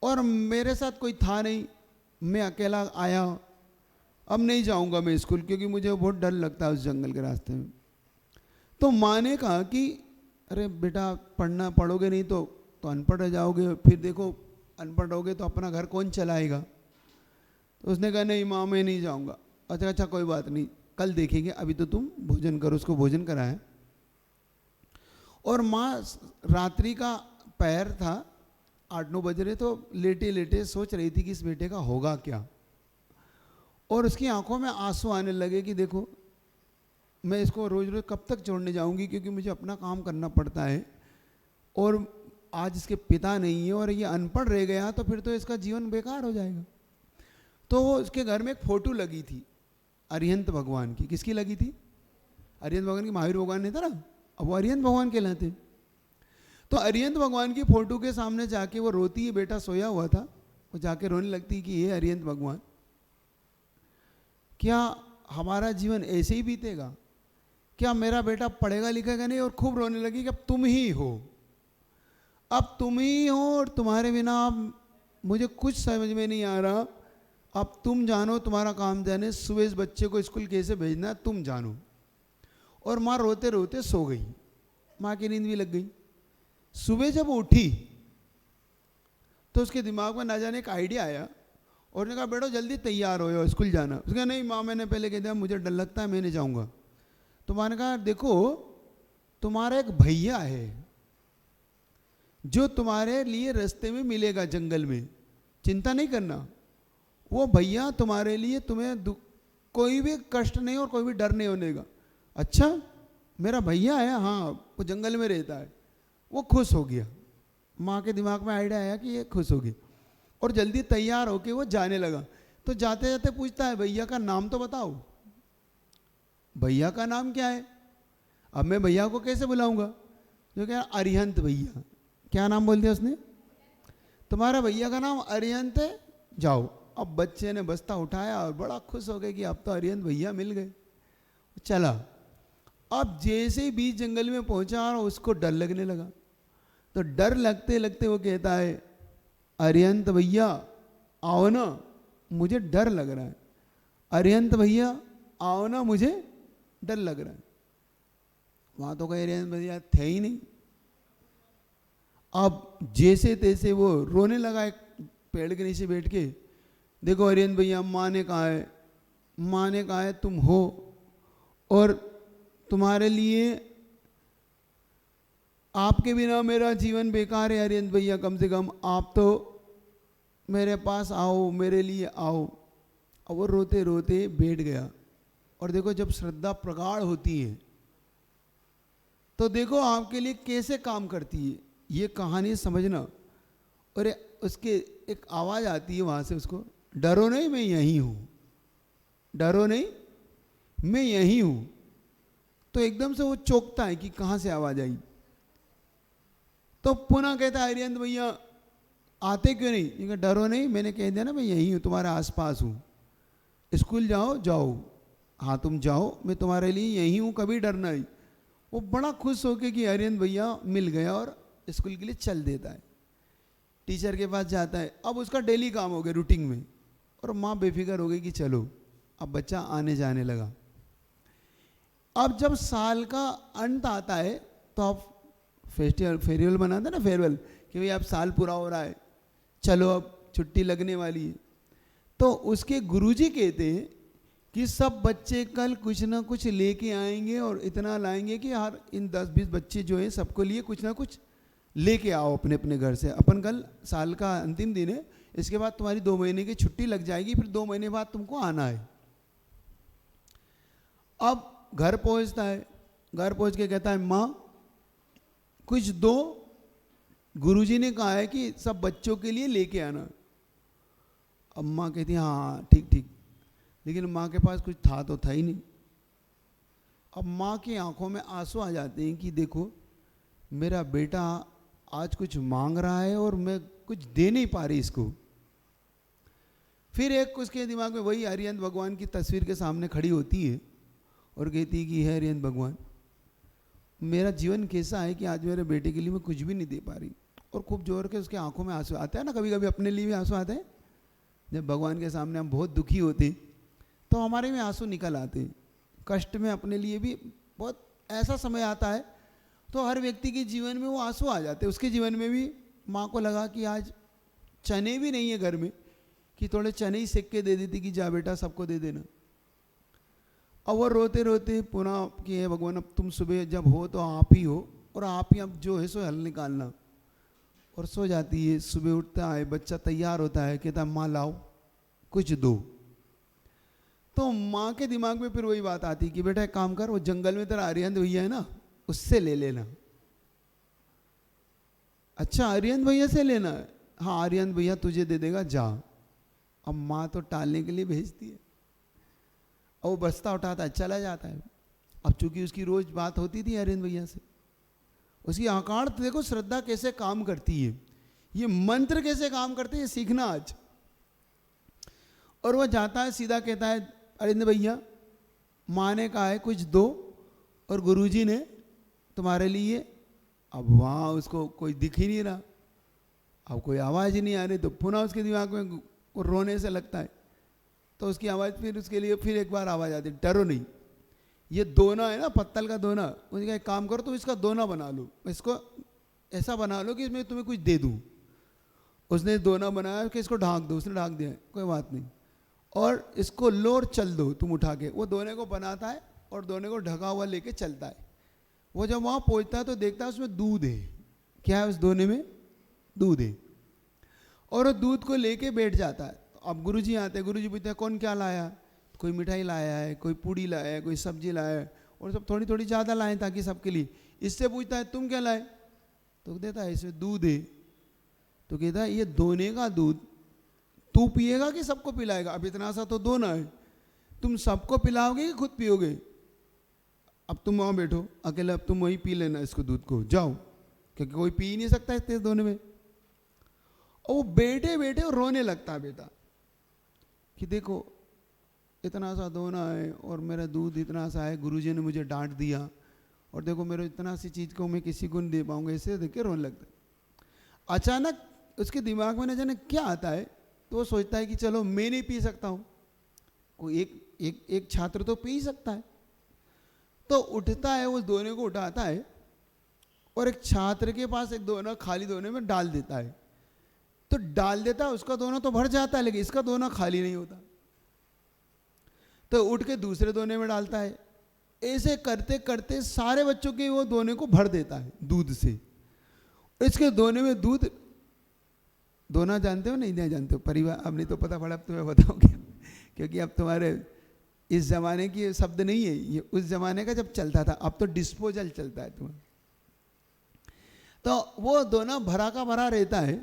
और मेरे साथ कोई था नहीं, मैं अकेला आया। अब नहीं जाऊंगा मैं स्कूल क्योंकि मुझे बहुत डर लगता है उस जंगल के रास्ते में। तो माँ ने कहा कि अरे बेटा पढ़ोगे नहीं तो अनपढ़ रह जाओगे, फिर देखो अनपढ़ रहोगे तो अपना घर कौन चलाएगा। तो उसने कहा नहीं माँ मैं नहीं जाऊंगा। अच्छा कोई बात नहीं, कल देखेंगे, अभी तो तुम भोजन करो। उसको भोजन कराया और माँ रात्रि का पैर था, 8-9 बज रहे, तो लेटे लेटे सोच रही थी कि इस बेटे का होगा क्या। और उसकी आंखों में आंसू आने लगे कि देखो मैं इसको रोज रोज कब तक छोड़ने जाऊंगी, क्योंकि मुझे अपना काम करना पड़ता है और आज इसके पिता नहीं है और ये अनपढ़ रह गया तो फिर तो इसका जीवन बेकार हो जाएगा। तो उसके घर में एक फोटो लगी थी अरिहंत भगवान की। किसकी लगी थी? अरिहंत भगवान की। महावीर भगवान नहीं था ना, अब वो अरिहंत भगवान कहलाते। तो अरिहंत भगवान की फोटो के सामने जाके वो रोती है, बेटा सोया हुआ था, वो जाके रोने लगती कि ये अरिहंत भगवान, क्या हमारा जीवन ऐसे ही बीतेगा? क्या मेरा बेटा पढ़ेगा लिखेगा नहीं? और खूब रोने लगी कि अब तुम ही हो, अब तुम ही हो और तुम्हारे बिना मुझे कुछ समझ में नहीं आ रहा। अब तुम जानो, तुम्हारा काम जाने, सुबह इस बच्चे को स्कूल कैसे भेजना तुम जानो। और माँ रोते रोते सो गई। माँ की नींद भी लग गई। सुबह जब उठी तो उसके दिमाग में ना जाने एक आइडिया आया और उसने कहा बेटो जल्दी तैयार हो स्कूल जाना। उसने कहा नहीं माँ मैंने पहले कह दिया मुझे डर लगता है, मैं नहीं जाऊँगा। तो माँ ने कहा देखो तुम्हारा एक भैया है जो तुम्हारे लिए रास्ते में मिलेगा जंगल में, चिंता नहीं करना। वो भैया तुम्हारे लिए तुम्हें कोई भी कष्ट नहीं और कोई भी डर नहीं होने का। अच्छा मेरा भैया है? हाँ वो जंगल में रहता है। वो खुश हो गया। माँ के दिमाग में आइडिया आया कि ये खुश होगी और जल्दी तैयार होके वो जाने लगा। तो जाते जाते पूछता है भैया का नाम तो बताओ। भैया का नाम क्या है? अब मैं भैया को कैसे बुलाऊंगा? जो क्या अरिहंत भैया। क्या नाम बोल दिया उसने? तुम्हारा भैया का नाम अरिहंत है, जाओ। अब बच्चे ने बस्ता उठाया और बड़ा खुश हो गए कि अब तो अरिहंत भैया मिल गए। चला। अब जैसे ही बीच जंगल में पहुंचा और उसको डर लगने लगा। तो डर लगते लगते वो कहता है अरिहंत भैया आओ ना, मुझे डर लग रहा है। अरिहंत भैया आओ ना, मुझे डर लग रहा है। वहां तो कहीं अरिहंत भैया थे ही नहीं। अब जैसे तैसे वो रोने लगा एक पेड़ के नीचे बैठ के। देखो अरिहंत भैया माँ ने कहा है, माँ ने कहा है तुम हो और तुम्हारे लिए आपके बिना मेरा जीवन बेकार है। अरिहंत भैया कम से कम आप तो मेरे पास आओ, मेरे लिए आओ। अब वो रोते रोते बैठ गया। और देखो जब श्रद्धा प्रगाढ़ होती है तो देखो आपके लिए कैसे काम करती है ये कहानी समझना। और उसके एक आवाज़ आती है वहाँ से उसको, डरो नहीं मैं यहीं हूँ, डरो नहीं मैं यहीं हूँ। तो एकदम से वो चौंकता है कि कहाँ से आवाज़ आई। तो पुनः कहता है अरिहंत भैया आते क्यों नहीं? ये कहा, डरो नहीं, मैंने कह दिया ना मैं यहीं हूँ, तुम्हारे आसपास हूँ, स्कूल जाओ जाओ, हाँ तुम जाओ, मैं तुम्हारे लिए यहीं हूँ, कभी डरना नहीं। वो बड़ा खुश होके कि अरिहंत भैया मिल गया और स्कूल के लिए चल देता है, टीचर के पास जाता है। अब उसका डेली काम हो गया रूटीन में, और माँ बेफिक्र हो गई कि चलो अब बच्चा आने जाने लगा। अब जब साल का अंत आता है तो आप फेयरवेल मनाते हैं ना, फेयरवेल, कि भाई अब साल पूरा हो रहा है, चलो अब छुट्टी लगने वाली है। तो उसके गुरुजी कहते हैं कि सब बच्चे कल कुछ ना कुछ लेके आएंगे और इतना लाएंगे कि हर इन 10-20 बच्चे जो हैं सबको लिए कुछ ना कुछ लेके आओ अपने अपने घर से। अपन कल साल का अंतिम दिन है, इसके बाद तुम्हारी 2 महीने की छुट्टी लग जाएगी, फिर 2 महीने बाद तुमको आना है। अब घर पहुंचता है, घर पहुंच के कहता है माँ कुछ दो, गुरुजी ने कहा है कि सब बच्चों के लिए लेके आना। अब माँ कहती है हाँ ठीक ठीक, लेकिन माँ के पास कुछ था तो था ही नहीं। अब माँ की आंखों में आंसू आ जाते हैं कि देखो मेरा बेटा आज कुछ मांग रहा है और मैं कुछ दे नहीं पा रही इसको। फिर एक उसके दिमाग में वही अरिहंत भगवान की तस्वीर के सामने खड़ी होती है और कहती है कि है अरिहंत भगवान, मेरा जीवन कैसा है कि आज मेरे बेटे के लिए मैं कुछ भी नहीं दे पा रही। और खूब जोर के उसके आंखों में आंसू आते हैं ना, कभी कभी अपने लिए भी आंसू आते हैं। जब भगवान के सामने हम बहुत दुखी होते तो हमारे में आंसू निकल आते हैं। कष्ट में अपने लिए भी बहुत ऐसा समय आता है तो हर व्यक्ति के जीवन में वो आंसू आ जाते हैं। उसके जीवन में भी माँ को लगा कि आज चने भी नहीं है घर में, कि थोड़े चने ही सेक के दे देती कि जा बेटा सबको दे देना। अब वो रोते रोते पुनः कि हे भगवान अब तुम सुबह जब हो तो आप ही हो, और आप ही अब जो है सो हल निकालना। और सो जाती है। सुबह उठता है, बच्चा तैयार होता है, कहता है माँ लाओ कुछ दो। तो माँ के दिमाग में फिर वही बात आती कि बेटा एक काम कर, वो जंगल में तेरा अरिहंत भैया है ना, उससे ले लेना। अच्छा अरिहंत भैया से लेना है? हाँ अरिहंत भैया तुझे दे देगा, जा। अब माँ तो टालने के लिए भेजती है, और वो बस्ता उठाता है चला जाता है। अब चूंकि उसकी रोज बात होती थी अरिहंत भैया से, उसकी आकार देखो श्रद्धा कैसे काम करती है, ये मंत्र कैसे काम करते हैं सीखना आज। और वह जाता है सीधा कहता है अरिहंत भैया माँ ने कहा है कुछ दो और गुरुजी ने तुम्हारे लिए। अब वहाँ उसको कोई दिख ही नहीं रहा, अब कोई आवाज़ ही नहीं आ रही। तो पुनः उसके दिमाग में रोने से लगता है, तो उसकी आवाज़ फिर उसके लिए फिर एक बार आवाज़ आती है डरो नहीं। ये दोना है ना, पत्तल का दोना, उसने कहा एक काम करो तुम इसका दोना बना लो, इसको ऐसा बना लो कि इसमें तुम्हें कुछ दे दूँ। उसने दोना बनाया कि इसको ढाँक दो, उसने ढाँक दिया, कोई बात नहीं, और इसको लो और चल दो तुम उठा के। वो दोने को बनाता है और दोने को ढका हुआ लेके चलता है। वो जब वहाँ पहुँचता है तो देखता है उसमें दूध है। क्या है उस दोने में? दूध है। और वो दूध को लेके बैठ जाता है। अब गुरुजी आते हैं, गुरुजी पूछते हैं कौन क्या लाया? कोई मिठाई लाया है, कोई पूड़ी लाया है, कोई सब्जी लाया है, और सब थोड़ी थोड़ी ज़्यादा लाए ताकि सबके लिए। इससे पूछता है तुम क्या लाए? तो देता है इसमें दूध है। तो कहता है ये दोने का दूध तू पिएगा कि सबको पिलाएगा? अब इतना सा तो दोना है, तुम सबको पिलाओगे कि खुद पियोगे? अब तुम वहाँ बैठो अकेले, अब तुम वहीं पी लेना इसको, दूध को, जाओ, क्योंकि कोई पी ही नहीं सकता इतने दोने में। और वो बैठे बैठे रोने लगता है बेटा कि देखो इतना सा दोना है और मेरा दूध इतना सा है, गुरुजी ने मुझे डांट दिया, और देखो मेरे इतना सी चीज़ को मैं किसी को नहीं दे पाऊंगा। ऐसे देख के रोने लगता है। अचानक उसके दिमाग में न जाने क्या आता है, तो वो सोचता है कि चलो मैं नहीं पी सकता हूँ, कोई एक छात्र तो पी ही सकता है। तो उठता है, उस दोने को उठाता है और एक छात्र के पास एक दोना खाली दोने में डाल देता है। तो डाल देता है, उसका दोना तो भर जाता है, लेकिन इसका दोना खाली नहीं होता। तो उठ के दूसरे दोने में डालता है। ऐसे करते करते सारे बच्चों के वो दोने को भर देता है दूध से। इसके दोने में दूध, दोना जानते हो नहीं जानते हो? परिवार, अब नहीं तो पता पड़ा, अब तुम्हें बताओ क्या, क्योंकि अब तुम्हारे इस जमाने की शब्द नहीं है ये, उस जमाने का जब चलता था। अब तो डिस्पोजल चलता है तुम्हें। तो वो दोना भरा का भरा रहता है।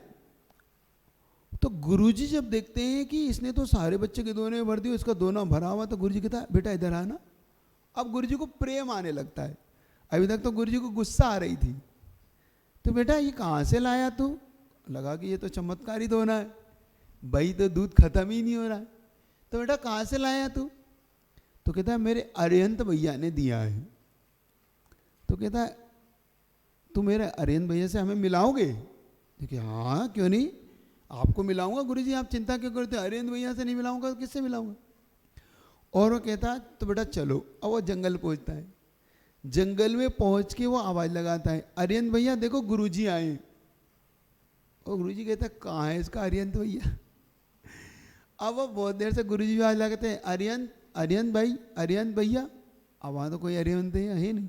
तो गुरुजी जब देखते हैं कि इसने तो सारे बच्चे के दोने भर दिए, इसका दोना भरा हुआ, तो गुरुजी कहता है बेटा इधर आना। अब गुरुजी को प्रेम आने लगता है। अभी तक तो गुरुजी को गुस्सा आ रही थी। तो बेटा ये कहाँ से लाया तू? लगा कि ये तो चमत्कारी दोना है, भाई तो दूध खत्म ही नहीं हो रहा है। तो बेटा कहाँ से लाया तू? तो कहता है मेरे अरिहंत भैया ने दिया है। तो कहता है तू मेरे अरिहंत भैया से हमें मिलाओगे? देखिए हाँ क्यों नहीं, आपको मिलाऊंगा गुरुजी, आप चिंता क्यों करते हो? अरिहंत भैया से नहीं मिलाऊंगा तो किससे मिलाऊंगा? और वो कहता तो बेटा चलो। अब वो जंगल पहुंचता है। जंगल में पहुंच के वो आवाज लगाता है अरिहंत भैया देखो गुरुजी आए। और गुरुजी कहता है कहाँ है इसका अरिहंत भैया? अब वो बहुत देर से गुरुजी आवाज लगाते हैं अरिहंत अरिहंत भाई अरिहंत भैया। अब वहाँ तो कोई अरिहंत है नहीं।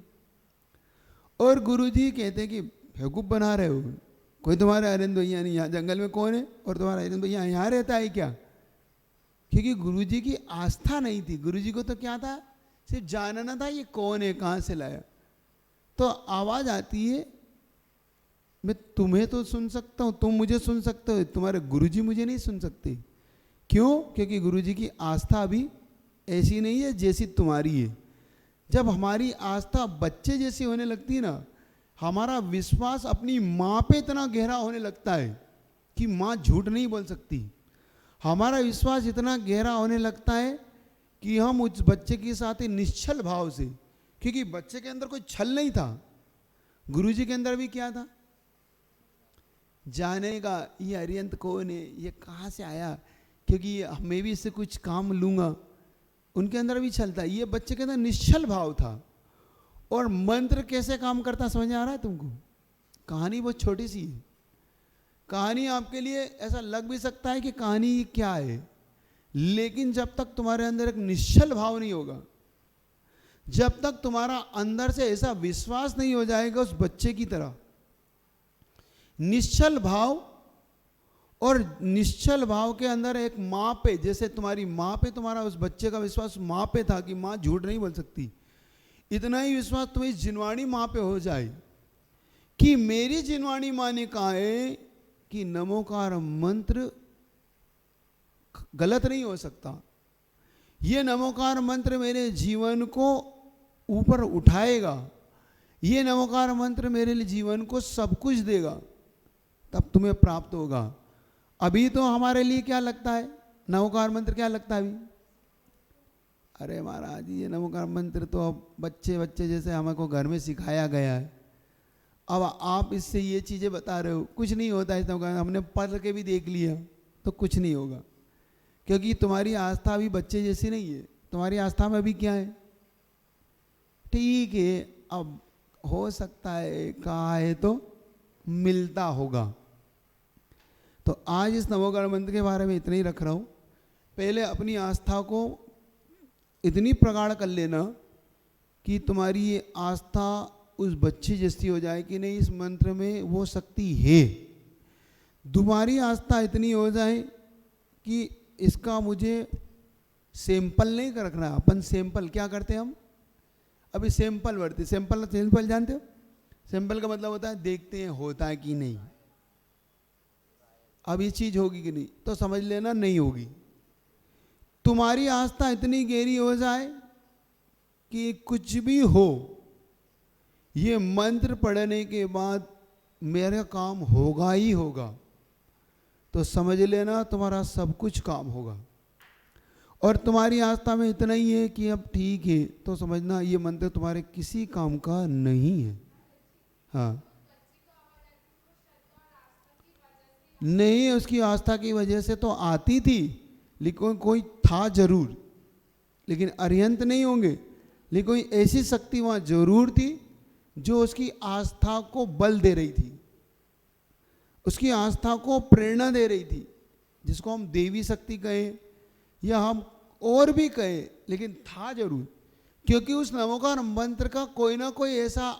और गुरुजी कहते हैं कि बेवकूफ बना रहे हो, कोई तुम्हारा अरिहंत भैया नहीं, यहाँ जंगल में कौन है? और तुम्हारा अरिहंत भैया यहाँ रहता है क्या? क्योंकि गुरुजी की आस्था नहीं थी। गुरुजी को तो क्या था, सिर्फ जानना था ये कौन है, कहाँ से लाया। तो आवाज आती है, मैं तुम्हें तो सुन सकता हूँ, तुम मुझे सुन सकते हो, तुम्हारे गुरुजी मुझे नहीं सुन सकते। क्यों? क्योंकि गुरुजी की आस्था अभी ऐसी नहीं है जैसी तुम्हारी है। जब हमारी आस्था बच्चे जैसी होने लगती है ना, हमारा विश्वास अपनी माँ पे इतना गहरा होने लगता है कि माँ झूठ नहीं बोल सकती। हमारा विश्वास इतना गहरा होने लगता है कि हम उस बच्चे के साथ ही निश्चल भाव से, क्योंकि बच्चे के अंदर कोई छल नहीं था, गुरुजी के अंदर भी क्या था, जानेगा ये अरिहंत कौन है, ये कहाँ से आया, क्योंकि मैं भी इससे कुछ काम लूँगा। उनके अंदर भी छल था। ये बच्चे के अंदर निश्चल भाव था। और मंत्र कैसे काम करता समझ आ रहा है तुमको? कहानी बहुत छोटी सी है। कहानी आपके लिए ऐसा लग भी सकता है कि कहानी क्या है, लेकिन जब तक तुम्हारे अंदर एक निश्चल भाव नहीं होगा, जब तक तुम्हारा अंदर से ऐसा विश्वास नहीं हो जाएगा उस बच्चे की तरह, निश्चल भाव, और निश्चल भाव के अंदर एक माँ पे, जैसे तुम्हारी माँ पे तुम्हारा उस बच्चे का विश्वास माँ पे था कि माँ झूठ नहीं बोल सकती, इतना ही विश्वास तुम्हें जिनवाणी माँ पे हो जाए कि मेरी जिनवाणी माँ ने कहा है कि नमोकार मंत्र गलत नहीं हो सकता। ये नमोकार मंत्र मेरे जीवन को ऊपर उठाएगा, ये नमोकार मंत्र मेरे लिए जीवन को सब कुछ देगा, तब तुम्हें प्राप्त होगा। अभी तो हमारे लिए क्या लगता है, नमोकार मंत्र क्या लगता है अभी? अरे महाराज ये नमोकार मंत्र तो अब बच्चे बच्चे जैसे हमको घर में सिखाया गया है, अब आप इससे ये चीज़ें बता रहे हो, कुछ नहीं होता है। हमने पढ़ के भी देख लिया तो कुछ नहीं होगा, क्योंकि तुम्हारी आस्था अभी बच्चे जैसी नहीं है। तुम्हारी आस्था में अभी क्या है? ठीक है, अब हो सकता है कहा है तो मिलता होगा। तो आज इस नमोकार मंत्र के बारे में इतना ही रख रहा हूँ। पहले अपनी आस्था को इतनी प्रगाढ़ कर लेना कि तुम्हारी ये आस्था उस बच्चे जैसी हो जाए कि नहीं, इस मंत्र में वो शक्ति है। तुम्हारी आस्था इतनी हो जाए कि इसका मुझे सैंपल नहीं कर रखना। अपन सैंपल क्या करते हैं, हम अभी सैंपल बढ़ते, सैंपल जानते हो? सैंपल का मतलब होता है देखते हैं होता है कि नहीं, अब ये चीज होगी कि नहीं, तो समझ लेना नहीं होगी। तुम्हारी आस्था इतनी गहरी हो जाए कि कुछ भी हो, ये मंत्र पढ़ने के बाद मेरा काम होगा ही होगा, तो समझ लेना तुम्हारा सब कुछ काम होगा। और तुम्हारी आस्था में इतना ही है कि अब ठीक है, तो समझना ये मंत्र तुम्हारे किसी काम का नहीं है। हाँ, नहीं, उसकी आस्था की वजह से तो आती थी, लेकिन कोई था जरूर, लेकिन अरिहंत नहीं होंगे, लेकिन कोई ऐसी शक्ति वहाँ जरूर थी जो उसकी आस्था को बल दे रही थी, उसकी आस्था को प्रेरणा दे रही थी, जिसको हम देवी शक्ति कहें या हम और भी कहें, लेकिन था जरूर। क्योंकि उस नमोकार मंत्र का कोई ना कोई ऐसा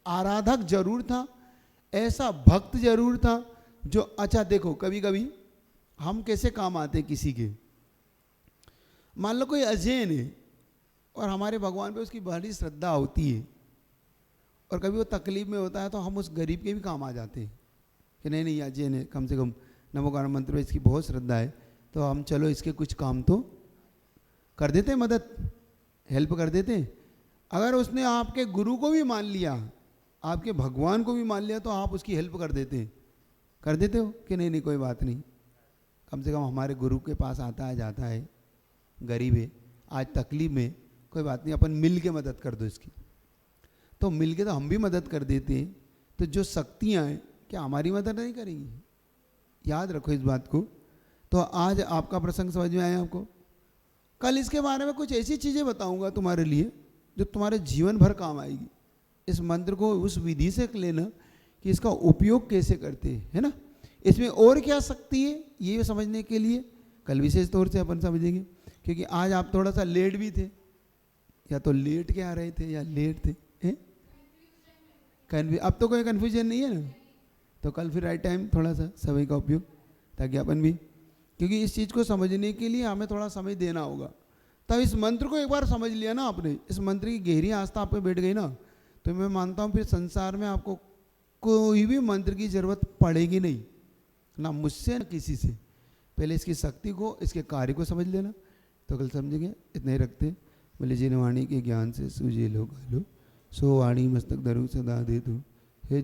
आराधक जरूर था, ऐसा भक्त जरूर था जो, अच्छा देखो कभी कभी हम कैसे काम आते किसी के, मान लो कोई अजैन है और हमारे भगवान पे उसकी बड़ी श्रद्धा होती है, और कभी वो तकलीफ में होता है तो हम उस गरीब के भी काम आ जाते हैं कि नहीं नहीं आज ने कम से कम नमोकार मंत्र में इसकी बहुत श्रद्धा है, तो हम चलो इसके कुछ काम तो कर देते हैं, मदद हेल्प कर देते हैं। अगर उसने आपके गुरु को भी मान लिया, आपके भगवान को भी मान लिया, तो आप उसकी हेल्प कर देते हैं, कर देते हो कि नहीं नहीं कोई बात नहीं, कम से कम हमारे गुरु के पास आता है जाता है, गरीब है, आज तकलीफ में, कोई बात नहीं अपन मिल के मदद कर दो इसकी। तो मिल के तो हम भी मदद कर देते हैं। तो जो शक्तियाँ हैं क्या हमारी मदद नहीं करेंगी? याद रखो इस बात को। तो आज आपका प्रसंग समझ में आया आपको? कल इसके बारे में कुछ ऐसी चीज़ें बताऊंगा तुम्हारे लिए जो तुम्हारे जीवन भर काम आएगी। इस मंत्र को उस विधि से लेना कि इसका उपयोग कैसे करते हैं, है ना। इसमें और क्या शक्ति है ये समझने के लिए कल विशेष तौर से अपन समझेंगे, क्योंकि आज आप थोड़ा सा लेट भी थे, या तो लेट के आ रहे थे या लेट थे, अब तो कोई कन्फ्यूजन नहीं है ना। तो कल फिर राइट टाइम थोड़ा सा समय का उपयोग, ताकि अपन भी, क्योंकि इस चीज़ को समझने के लिए हमें थोड़ा समय देना होगा। तब इस मंत्र को एक बार समझ लिया ना आपने, इस मंत्र की गहरी आस्था आप पे बैठ गई ना, तो मैं मानता हूँ फिर संसार में आपको कोई भी मंत्र की जरूरत पड़ेगी नहीं, ना मुझसे ना किसी से। पहले इसकी शक्ति को, इसके कार्य को समझ लेना, तो कल समझेंगे। इतना ही रखते, बोले जिन वाणी के ज्ञान से सूझे लोग आलो, सो वाणी मस्तक धरु सदा दे तू। हे